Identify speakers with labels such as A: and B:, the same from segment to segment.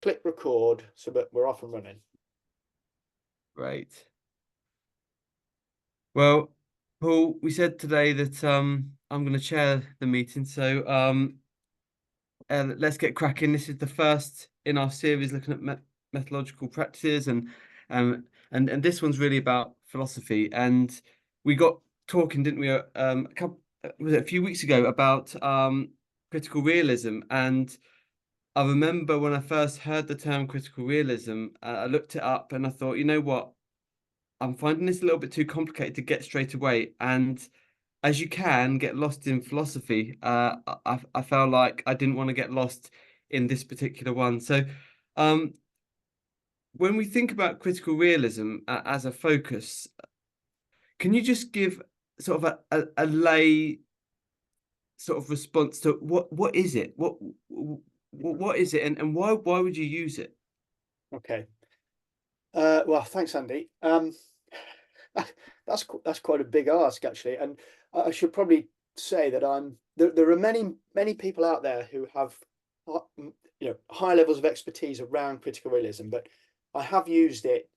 A: click record so that we're off and running.
B: Right. Well, Paul, we said today that I'm going to chair the meeting, so let's get cracking. This is the first in our series looking at methodological practices, and this one's really about philosophy. And we got talking, didn't we? Was it a few weeks ago about critical realism, and I remember when I first heard the term critical realism, I looked it up and I thought, you know what? I'm finding this a little bit too complicated to get straight away. And as you can get lost in philosophy, I felt like I didn't want to get lost in this particular one. So, um, when we think about critical realism as a focus, can you just give sort of a lay sort of response to what is it? What is it, and why would you use it?
A: Okay. Well, thanks, Andy. That's quite a big ask, actually, and I should probably say that there are many people out there who have high levels of expertise around critical realism, but I have used it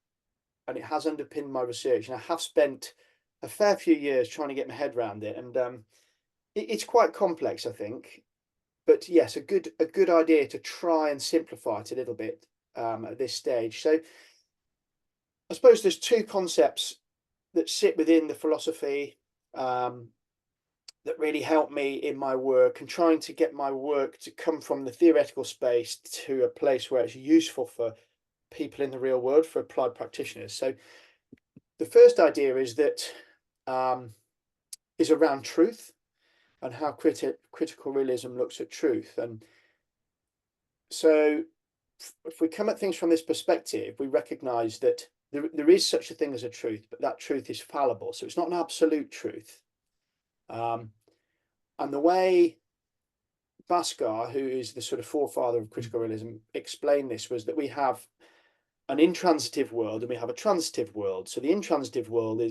A: and it has underpinned my research, and I have spent a fair few years trying to get my head around it, and it's quite complex, I think. But yes, a good idea to try and simplify it a little bit at this stage. So I suppose there's two concepts that sit within the philosophy that really help me in my work, and trying to get my work to come from the theoretical space to a place where it's useful for people in the real world, for applied practitioners. So the first idea is that is around truth and how critical realism looks at truth. And so if we come at things from this perspective, we recognize that there is such a thing as a truth, but that truth is fallible. So it's not an absolute truth. And the way Bhaskar, who is the sort of forefather of critical realism, explained this was that we have an intransitive world and we have a transitive world. So the intransitive world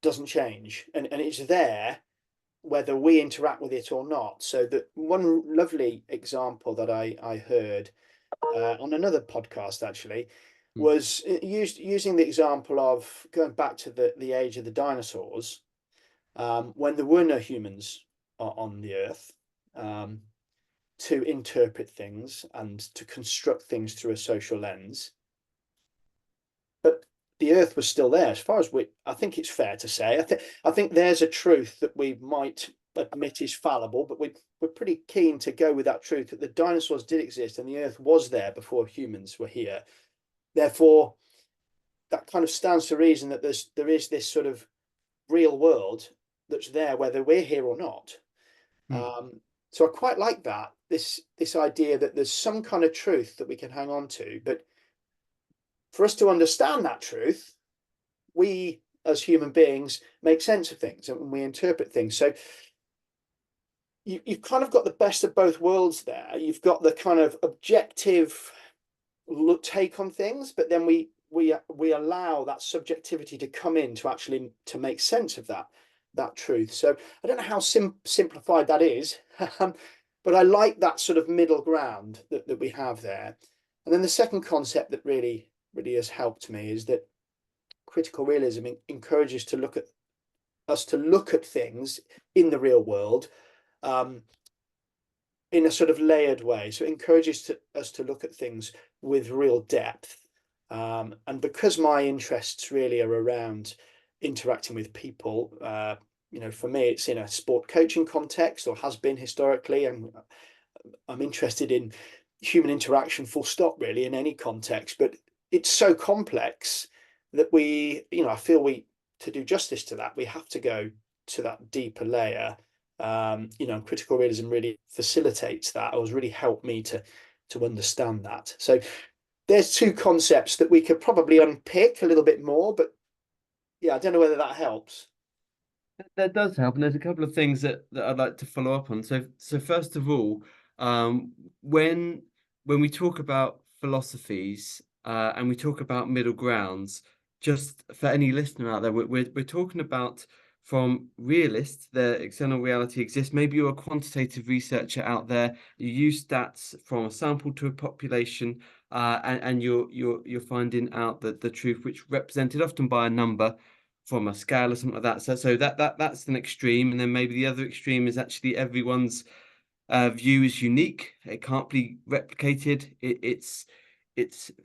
A: doesn't change, and it's there whether we interact with it or not. So that one lovely example that I heard on another podcast actually was using the example of going back to the age of the dinosaurs, when there were no humans on the earth to interpret things and to construct things through a social lens. But the earth was still there, as far as I think it's fair to say. I think there's a truth that we might admit is fallible, but we're pretty keen to go with that truth that the dinosaurs did exist and the earth was there before humans were here. Therefore, that kind of stands to reason that there is this sort of real world that's there whether we're here or not. So I quite like that, this idea that there's some kind of truth that we can hang on to, but for us to understand that truth, we as human beings make sense of things and we interpret things. So you've kind of got the best of both worlds there. You've got the kind of objective take on things, but then we allow that subjectivity to come in to actually to make sense of that truth. So I don't know how simplified that is, but I like that sort of middle ground that we have there. And then the second concept that really has helped me is that critical realism encourages us to look at things in the real world in a sort of layered way. So it encourages us to look at things with real depth. And because my interests really are around interacting with people, for me, it's in a sport coaching context, or has been historically, and I'm interested in human interaction full stop, really, in any context. But it's so complex that I feel to do justice to that, we have to go to that deeper layer. Critical realism really facilitates that, or has really helped me to understand that. So there's two concepts that we could probably unpick a little bit more, but yeah, I don't know whether that helps.
B: That does help, and there's a couple of things that I'd like to follow up on. So first of all, when we talk about philosophies and we talk about middle grounds, just for any listener out there, we're talking about from realists, the external reality exists. Maybe you're a quantitative researcher out there. You use stats from a sample to a population, and you're finding out that the truth, which represented often by a number from a scale or something like that. So that's an extreme, and then maybe the other extreme is actually everyone's view is unique. It can't be replicated. It's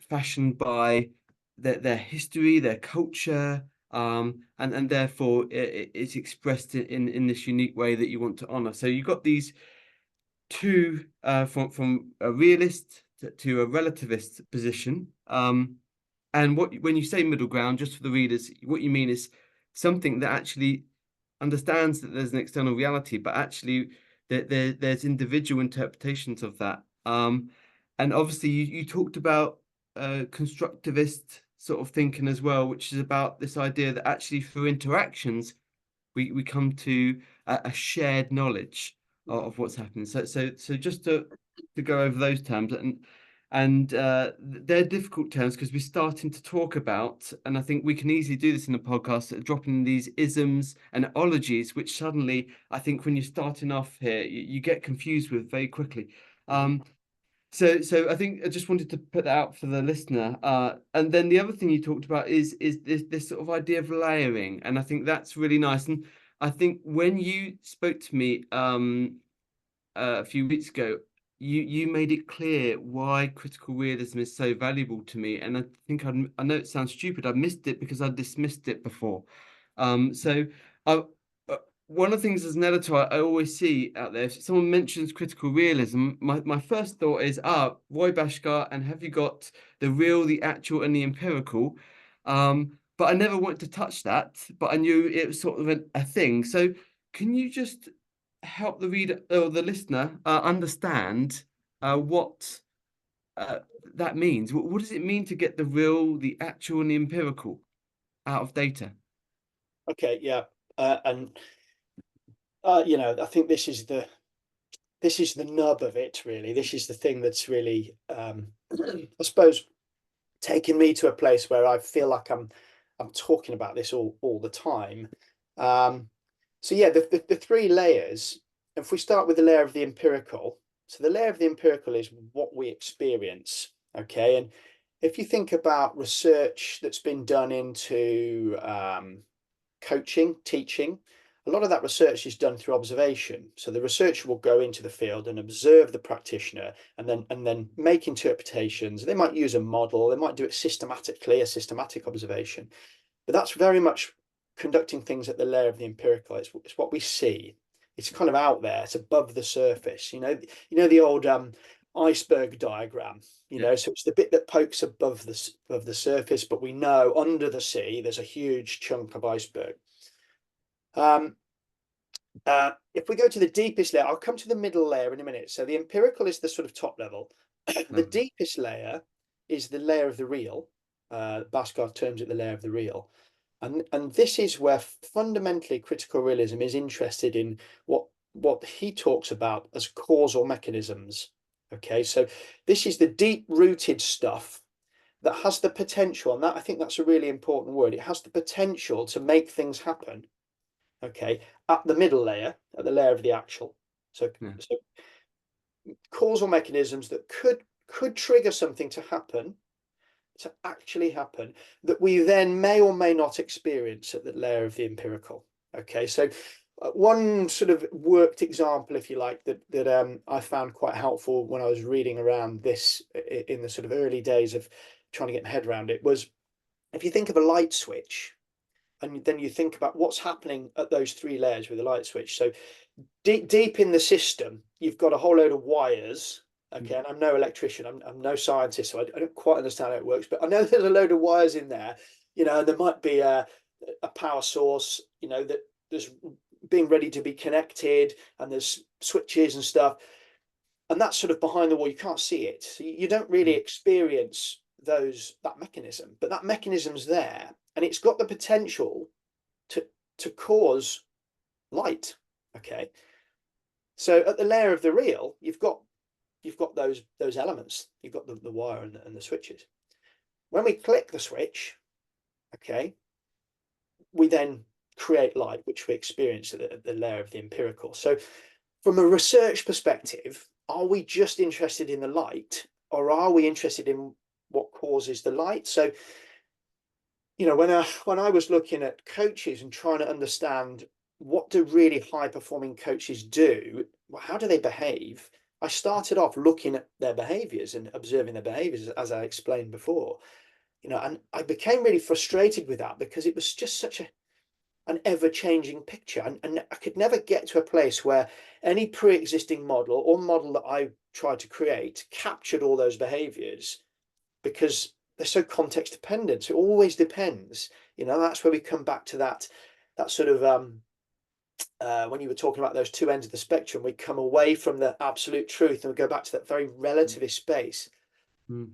B: fashioned by their history, their culture, and therefore it's expressed in this unique way that you want to honor. So you've got these two from a realist to a relativist position. And when you say middle ground, just for the readers, what you mean is something that actually understands that there's an external reality, but actually there's individual interpretations of that. And obviously you talked about constructivist sort of thinking as well, which is about this idea that actually through interactions we come to a shared knowledge of what's happening. So just to go over those terms, and they're difficult terms because we're starting to talk about, and I think we can easily do this in a podcast, dropping these isms and ologies, which suddenly I think when you're starting off here, you get confused with very quickly. So I think I just wanted to put that out for the listener. And then the other thing you talked about is this sort of idea of layering, and I think that's really nice. And I think when you spoke to me a few weeks ago, you made it clear why critical realism is so valuable to me. And I think I know it sounds stupid. I missed it because I dismissed it before. So I. One of the things as an editor I always see out there, if someone mentions critical realism, my first thought is, Roy Bhaskar, and have you got the real, the actual, and the empirical? But I never wanted to touch that, but I knew it was sort of a thing. So can you just help the reader or the listener understand what uh, that means? What does it mean to get the real, the actual, and the empirical out of data?
A: Okay, yeah. And I think this is the nub of it, really. This is the thing that's really, I suppose, taking me to a place where I feel like I'm talking about this all the time. Um, so yeah, the three layers. If we start with the layer of the empirical, so the layer of the empirical is what we experience. Okay, and if you think about research that's been done into coaching, teaching, a lot of that research is done through observation. So the researcher will go into the field and observe the practitioner and then make interpretations. They might use a model, they might do it systematically, a systematic observation. But that's very much conducting things at the layer of the empirical. It's what we see. It's kind of out there, it's above the surface. The old iceberg diagram,
B: Yeah.
A: so it's the bit that pokes above the surface, but we know under the sea there's a huge chunk of iceberg. If we go to the deepest layer, I'll come to the middle layer in a minute. So the empirical is the sort of top level. The
B: Lovely.
A: deepest layer is the layer of the real. Bhaskar terms it the layer of the real. And this is where fundamentally critical realism is interested in what he talks about as causal mechanisms. Okay, so this is the deep-rooted stuff that has the potential, and that I think that's a really important word. It has the potential to make things happen. Okay, at the middle layer, at the layer of the actual. So,
B: Yeah.
A: so causal mechanisms that could trigger something to actually happen, that we then may or may not experience at the layer of the empirical. Okay, so one sort of worked example, if you like, that I found quite helpful when I was reading around this in the sort of early days of trying to get my head around it was, if you think of a light switch, and then you think about what's happening at those three layers with the light switch. So deep in the system, you've got a whole load of wires. Okay, and I'm no electrician, I'm no scientist, so I don't quite understand how it works, but I know there's a load of wires in there, and there might be a power source, that there's being ready to be connected, and there's switches and stuff, and that's sort of behind the wall. You can't see it, so you don't really experience that mechanism, but that mechanism's there, and it's got the potential to cause light. Okay, so at the layer of the real, you've got those elements. You've got the wire and the switches. When we click the switch, okay, we then create light, which we experience at the layer of the empirical. So from a research perspective, are we just interested in the light, or are we interested in what causes the light? So, when I was looking at coaches and trying to understand what do really high performing coaches do, how do they behave, I started off looking at their behaviors and observing their behaviors, as I explained before. And I became really frustrated with that, because it was just such an ever-changing picture, and I could never get to a place where any pre-existing model or model that I tried to create captured all those behaviors, because they're so context dependent. So it always depends. That's where we come back to that sort of when you were talking about those two ends of the spectrum, we come away from the absolute truth and we go back to that very relativist space.
B: Mm.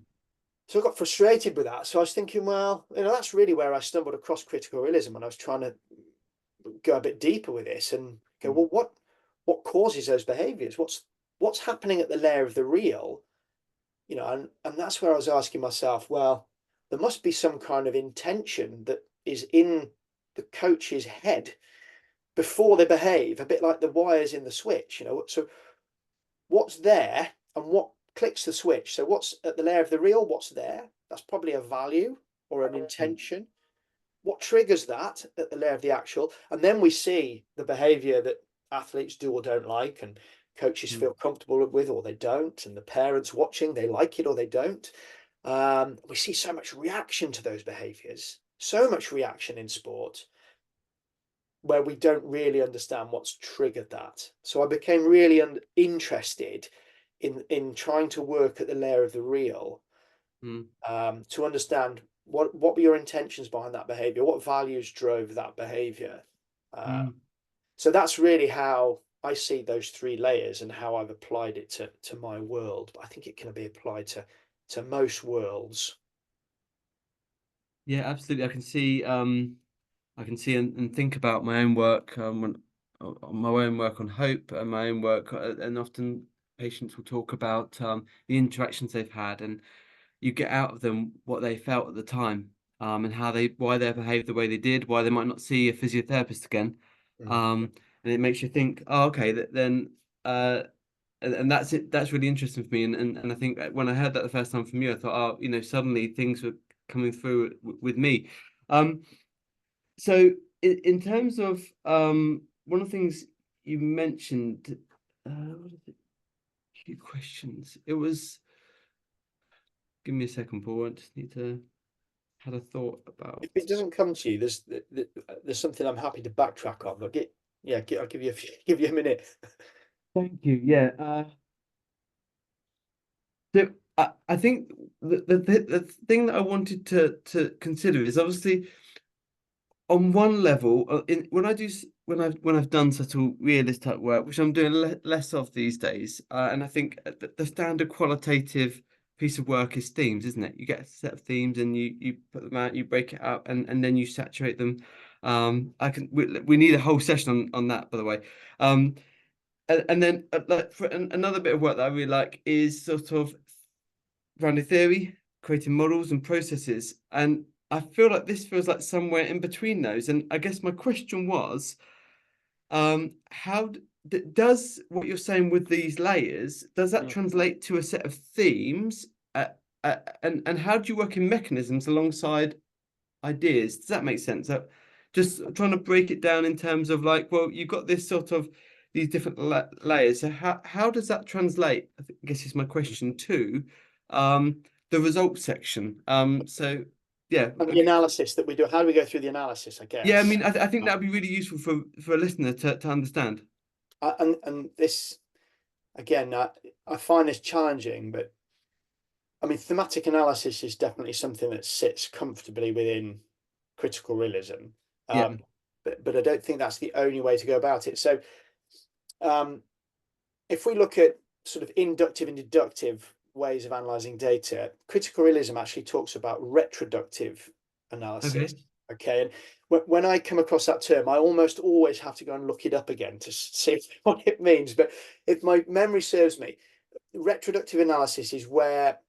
A: So I got frustrated with that. So I was thinking, well, that's really where I stumbled across critical realism when I was trying to go a bit deeper with this and go, well, what causes those behaviors? What's happening at the layer of the real? And that's where I was asking myself, well, there must be some kind of intention that is in the coach's head before they behave, a bit like the wires in the switch. So what's there and what clicks the switch? So what's at the layer of the real? What's there? That's probably a value or an intention. What triggers that at the layer of the actual? And then we see the behavior that athletes do or don't like, and coaches feel comfortable with or they don't, and the parents watching, they like it or they don't. We see so much reaction to those behaviors, so much reaction in sport, where we don't really understand what's triggered that. So I became really interested in trying to work at the layer of the real, to understand what were your intentions behind that behavior, what values drove that behavior. So that's really how I see those three layers and how I've applied it to my world. But I think it can be applied to most worlds.
B: Yeah, absolutely. I can see and think about my own work, on my own work on hope and my own work, and often patients will talk about the interactions they've had, and you get out of them what they felt at the time, and why they behaved the way they did, why they might not see a physiotherapist again, and it makes you think, oh, okay, then, and that's it. That's really interesting for me, and I think when I heard that the first time from you, I thought, oh, suddenly things were coming through with me. So in terms of one of the things you mentioned, what is it? A few questions. It was. Give me a second, Paul. I just need to had a thought about.
A: If it doesn't come to you, there's something I'm happy to backtrack on. But I'll give you give you a minute.
B: Thank you. Yeah. So I think the thing that I wanted to consider is obviously on one level, when I've done subtle realist type work, which I'm doing less of these days, and I think the standard qualitative piece of work is themes, isn't it? You get a set of themes and you put them out, you break it up, and then you saturate them. We need a whole session on that, by the way. And then like another bit of work that I really like is sort of grounded theory, creating models and processes. And I feel like this feels like somewhere in between those. And I guess my question was, how does what you're saying with these layers, does that translate to a set of themes? And how do you work in mechanisms alongside ideas? Does that make sense? Just trying to break it down in terms of like, well, you've got this sort of these different layers. So how does that translate? I guess is my question too. The results section. So yeah,
A: And the analysis that we do, how do we go through the analysis, I
B: yeah. I
A: guess.
B: mean, I think that'd be really useful for a listener to understand.
A: And this, again, I find this challenging, but I mean, thematic analysis is definitely something that sits comfortably within critical realism.
B: Yeah.
A: But I don't think that's the only way to go about it. So if we look at sort of inductive and deductive ways of analyzing data, critical realism actually talks about retroductive analysis.
B: Okay.
A: Okay. And when I come across that term, I almost always have to go and look it up again to see what it means. But if my memory serves me, retroductive analysis is where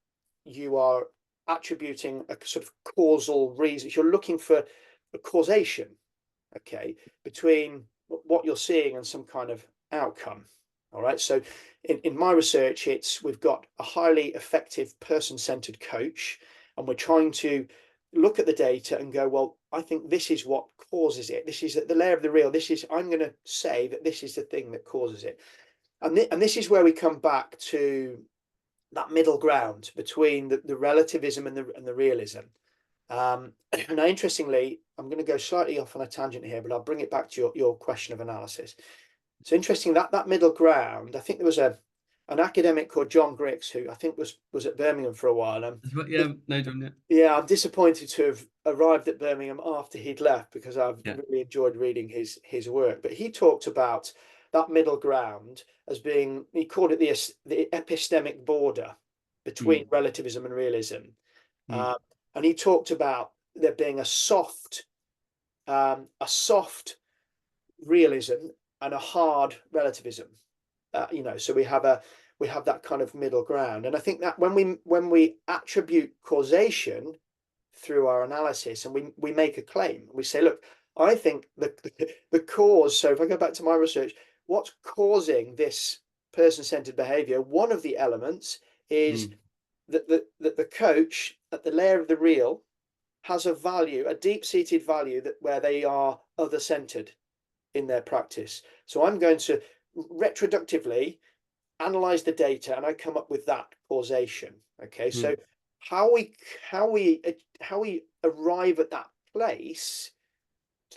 A: you are attributing a sort of causal reason. You're looking for a causation. okay, between what you're seeing and some kind of outcome. All right. So in my research, we've got a highly effective person-centered coach, and we're trying to look at the data and go, well, I think this is what causes it. This is at the layer of the real. I'm going to say that this is the thing that causes it. And this is where we come back to that middle ground between the relativism and the realism. Now, interestingly, I'm going to go slightly off on a tangent here, but I'll bring it back to your question of analysis. So interesting that middle ground. I think there was an academic called John Grix who I think was at Birmingham for a while.
B: Yeah, no, John, yeah.
A: Yeah, I'm disappointed to have arrived at Birmingham after he'd left because I've
B: Yeah.
A: really enjoyed reading his work. But he talked about that middle ground as being, he called it the epistemic border between relativism and realism. And he talked about there being a soft realism and a hard relativism. So we have that kind of middle ground. And I think that when we attribute causation through our analysis and we make a claim, we say, look, I think the cause. So if I go back to my research, what's causing this person-centered behavior? One of the elements is that the coach at the layer of the real has a value, a deep-seated value that where they are other-centered in their practice. So I'm going to retroductively analyze the data and I come up with that causation. Okay, so how we arrive at that place,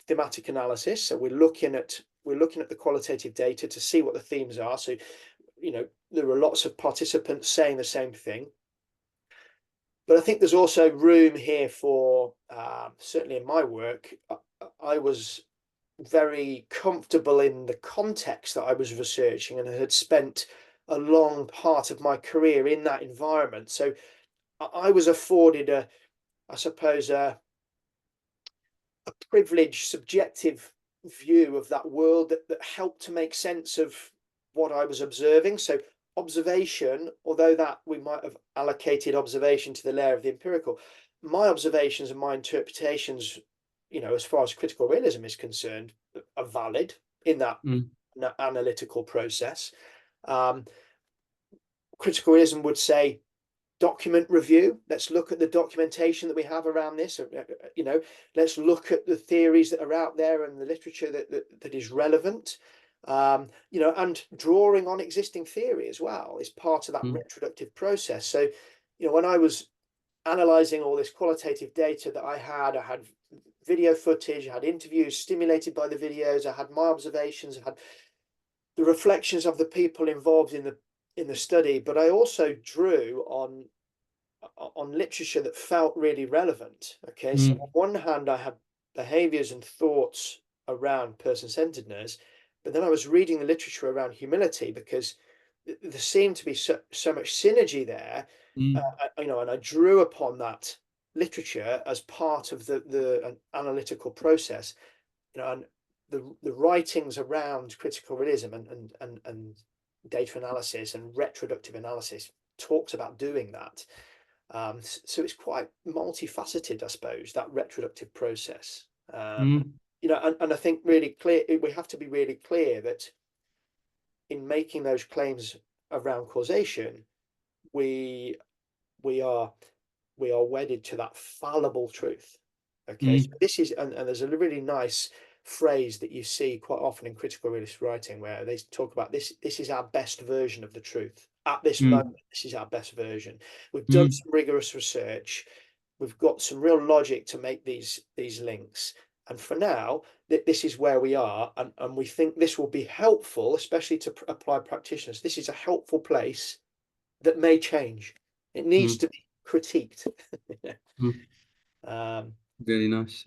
A: thematic analysis. So we're looking at the qualitative data to see what the themes are. So there are lots of participants saying the same thing, but I think there's also room here for certainly in my work, I was very comfortable in the context that I was researching and had spent a long part of my career in that environment. So I was afforded I suppose, a privileged, subjective view of that world that helped to make sense of what I was observing. So observation, although that we might have allocated observation to the layer of the empirical, my observations and my interpretations, as far as critical realism is concerned, are valid in that analytical process. Critical realism would say document review. Let's look at the documentation that we have around this. Let's look at the theories that are out there and the literature that is relevant. And drawing on existing theory as well is part of that retroductive process. So, when I was analyzing all this qualitative data that I had video footage, I had interviews stimulated by the videos, I had my observations, I had the reflections of the people involved in the study, but I also drew on literature that felt really relevant. Okay, so on one hand, I had behaviors and thoughts around person-centeredness, but then I was reading the literature around humility because there seemed to be so much synergy there, and I drew upon that literature as part of the analytical process, and the writings around critical realism and data analysis and retroductive analysis talks about doing that. So it's quite multifaceted, I suppose, that retroductive process. And I think really clear, we have to be really clear that in making those claims around causation, we are wedded to that fallible truth. Okay, so this is, and there's a really nice phrase that you see quite often in critical realist writing where they talk about this is our best version of the truth at this moment. This is our best version. We've done some rigorous research, we've got some real logic to make these links, and for now this is where we are, and we think this will be helpful, especially to apply practitioners. This is a helpful place that may change. It needs to be critiqued.
B: Really nice,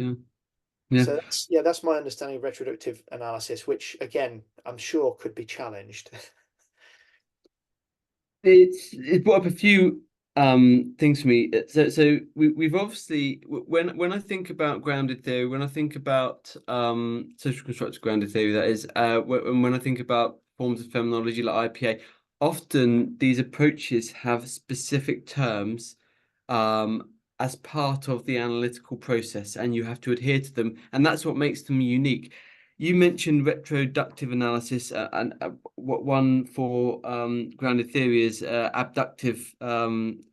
A: So that's my understanding of retroductive analysis, which again I'm sure could be challenged.
B: It brought up a few things for me. So we've obviously, when I think about grounded theory, when I think about social constructed grounded theory, that is, when I think about forms of phenomenology like IPA, often these approaches have specific terms, as part of the analytical process, and you have to adhere to them, and that's what makes them unique. You mentioned retroductive analysis, and what one for grounded theory is abductive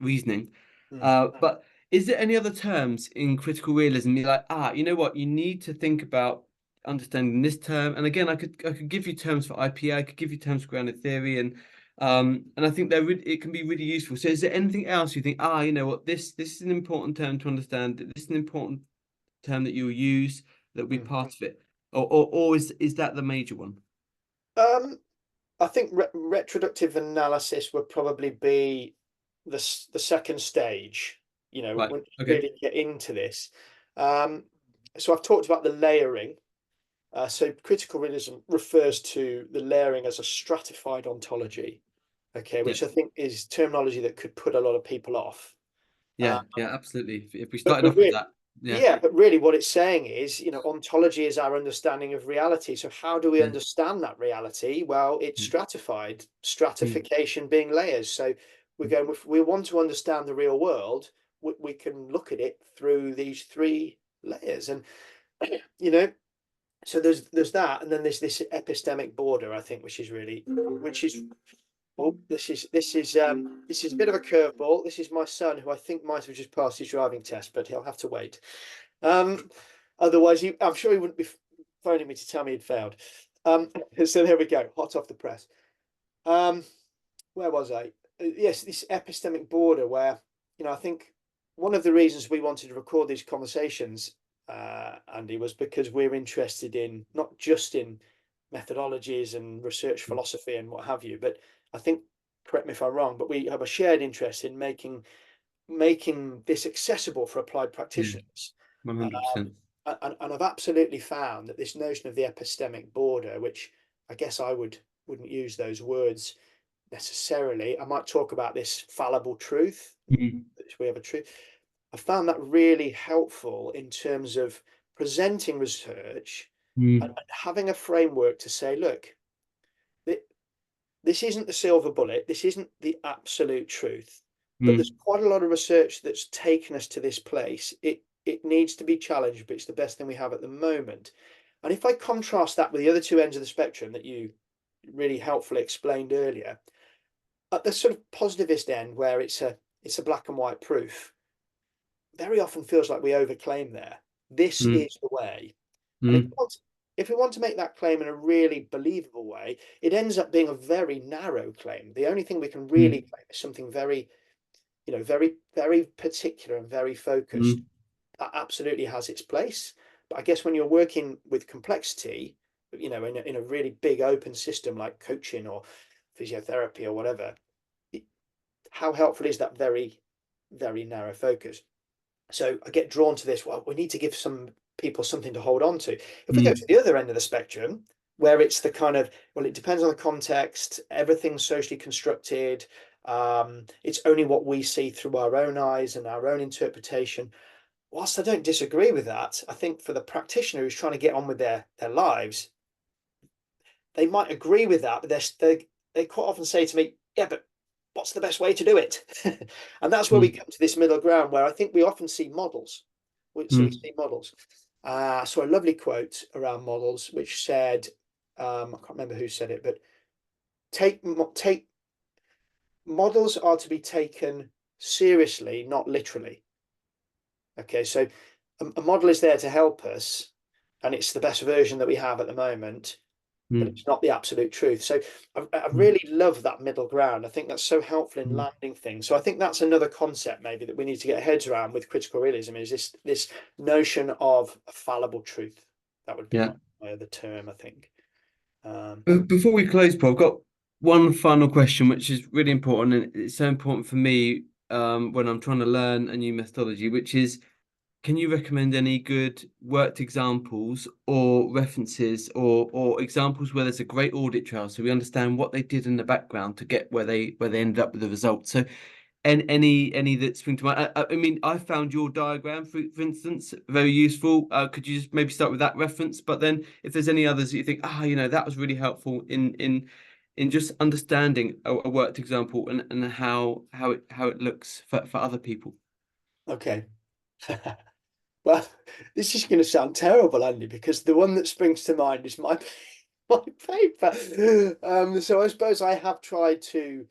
B: reasoning.
A: Mm.
B: But is there any other terms in critical realism? You're like, you know what, you need to think about understanding this term. And again, I could give you terms for IPA, I could give you terms for grounded theory, and I think it can be really useful. So is there anything else you think, you know what, this is an important term to understand, this is an important term that you'll use that will be
A: Mm.
B: part of it? Or is that the major one?
A: Um, I think retroductive analysis would probably be the second stage,
B: Right.
A: when you
B: Okay.
A: really get into this. Um, so I've talked about the layering. So critical realism refers to the layering as a stratified ontology, okay,
B: Yeah.
A: which I think is terminology that could put a lot of people off. Uh,
B: Yeah. Yeah. Absolutely. If we
A: but
B: started
A: but
B: off with
A: really,
B: that, yeah.
A: yeah, but really what it's saying is, ontology is our understanding of reality. So how do we
B: Yeah.
A: understand that reality? Well, it's
B: Yeah.
A: stratified,
B: Mm,
A: stratification being layers. So we're going, if we want to understand the real world, we can look at it through these three layers. And, you know, so there's that, and then there's this epistemic border, I think, which is oh, this is a bit of a curveball. This is my son, who I think might have just passed his driving test, but he'll have to wait. Um, Otherwise, I'm sure he wouldn't be phoning me to tell me he'd failed. So there we go, hot off the press. Um, where was I? Yes, this epistemic border, where I think one of the reasons we wanted to record these conversations, Andy, was because we're interested in not just in methodologies and research
B: mm,
A: philosophy and what have you, but I think, correct me if I'm wrong, but we have a shared interest in making this accessible for applied
B: yeah.
A: practitioners. Um,
B: 100%.
A: and I've absolutely found that this notion of the epistemic border, which I guess wouldn't use those words necessarily. I might talk about this fallible truth,
B: Mm,
A: which we have a truth. I found that really helpful in terms of presenting research and
B: mm,
A: having a framework to say, look, this isn't the silver bullet, this isn't the absolute truth, but there's
B: mm,
A: quite a lot of research that's taken us to this place. It needs to be challenged, but it's the best thing we have at the moment. And if I contrast that with the other two ends of the spectrum that you really helpfully explained earlier, at the sort of positivist end, where it's a black and white proof, very often feels like we overclaim there. This
B: mm,
A: is the way. And
B: mm,
A: if we want to make that claim in a really believable way, it ends up being a very narrow claim. The only thing we can really
B: mm,
A: claim is something very, very, very particular and very focused.
B: mm,
A: That absolutely has its place. But I guess when you're working with complexity, in a really big open system like coaching or physiotherapy or whatever, how helpful is that very, very narrow focus? So I get drawn to this. Well, we need to give some people something to hold on to. If we go to
B: mm,
A: the other end of the spectrum, where it's the kind of, well, it depends on the context, everything's socially constructed, it's only what we see through our own eyes and our own interpretation. Whilst I don't disagree with that, I think for the practitioner who's trying to get on with their lives, they might agree with that, but they quite often say to me, yeah, but what's the best way to do it? And that's where we
B: mm,
A: come to this middle ground, where I think we often see models. So we
B: mm,
A: see models. So a lovely quote around models, which said, I can't remember who said it, but take models are to be taken seriously, not literally. Okay, so a model is there to help us, and it's the best version that we have at the moment, but
B: mm,
A: it's not the absolute truth. So I
B: mm,
A: really love that middle ground. I think that's so helpful in
B: mm.
A: landing things. So I think that's another concept maybe that we need to get our heads around with critical realism, is this notion of a fallible truth. That would be
B: Yeah.
A: my other term, I think. Um,
B: Before we close, Paul, I've got one final question, which is really important, and it's so important for me when I'm trying to learn a new methodology, which is, can you recommend any good worked examples or references or examples where there's a great audit trail so we understand what they did in the background to get where they ended up with the result? So and any that spring to mind. I mean, I found your diagram, for instance, very useful. Could you just maybe start with that reference? But then, if there's any others that you think, you know, that was really helpful in just understanding a worked example and how it looks for other people.
A: okay. Well, this is going to sound terrible, Andy, because the one that springs to mind is my my paper. So I suppose I've tried to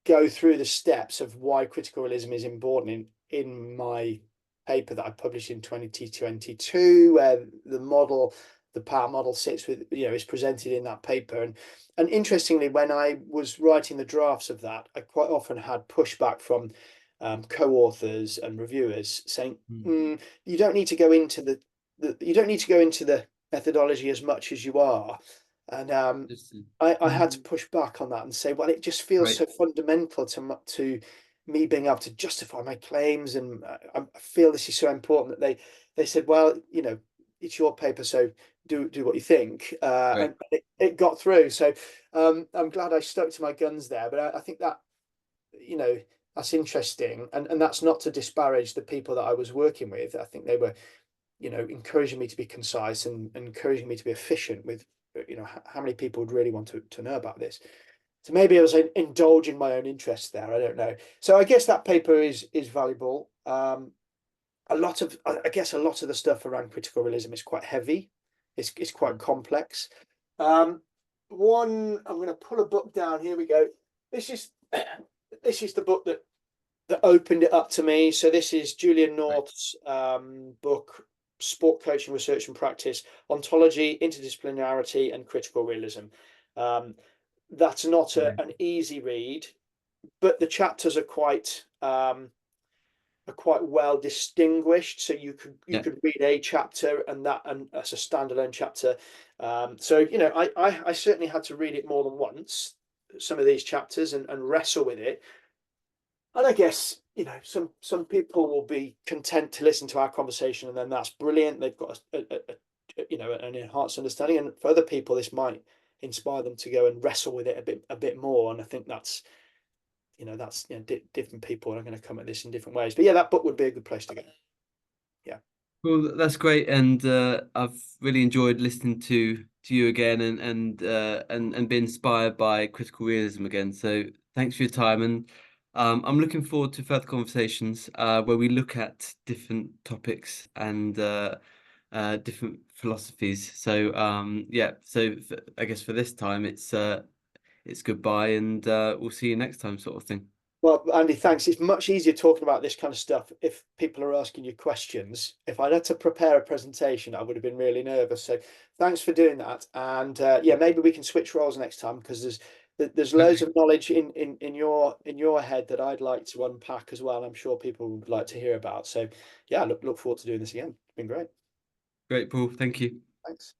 A: go through the steps of why critical realism is important in my paper that I published in 2022, where the power model sits with, is presented in that paper. And interestingly, when I was writing the drafts of that, I quite often had pushback from co-authors and reviewers saying, you don't need to go into the methodology as much as you are. And I had to push back on that and say, well, it just feels
B: Right.
A: so fundamental to me being able to justify my claims, and I feel this is so important that they said, well, it's your paper, so do what you think,
B: Right.
A: and it got through. So I'm glad I stuck to my guns there, but I think that you know that's interesting, and that's not to disparage the people that I was working with. I think they were encouraging me to be concise and encouraging me to be efficient with, how many people would really want to know about this. So maybe I was indulging my own interests there. I don't know. So I guess that paper is valuable. I guess a lot of the stuff around critical realism is quite heavy. It's quite complex. Um, One, I'm going to pull a book down. Here we go. This is this is the book that opened it up to me. So this is Julian
B: Right.
A: North's book, Sport Coaching Research and Practice: Ontology, Interdisciplinarity, and Critical Realism. Um, that's not
B: Yeah.
A: an easy read, but the chapters are quite well distinguished. So you
B: Yeah.
A: could read a chapter and as a standalone chapter. So I certainly had to read it more than once, some of these chapters, and wrestle with it. And I guess, some people will be content to listen to our conversation, and then that's brilliant. They've got an enhanced understanding. And for other people, this might inspire them to go and wrestle with it a bit more. And I think that's different people are going to come at this in different ways. But yeah, that book would be a good place to go. Yeah.
B: Well, that's great, and I've really enjoyed listening to you again, and be inspired by critical realism again. So thanks for your time, and I'm looking forward to further conversations where we look at different topics and different philosophies. So yeah, so I guess for this time it's goodbye, and we'll see you next time, sort of thing.
A: Well, Andy, thanks. It's much easier talking about this kind of stuff if people are asking you questions. If I'd had to prepare a presentation, I would have been really nervous. So thanks for doing that. And yeah, maybe we can switch roles next time, because there's loads
B: Okay,
A: of knowledge in your head that I'd like to unpack as well. I'm sure people would like to hear about. So yeah, look forward to doing this again. It's been great.
B: great, Paul. Thank you.
A: Thanks.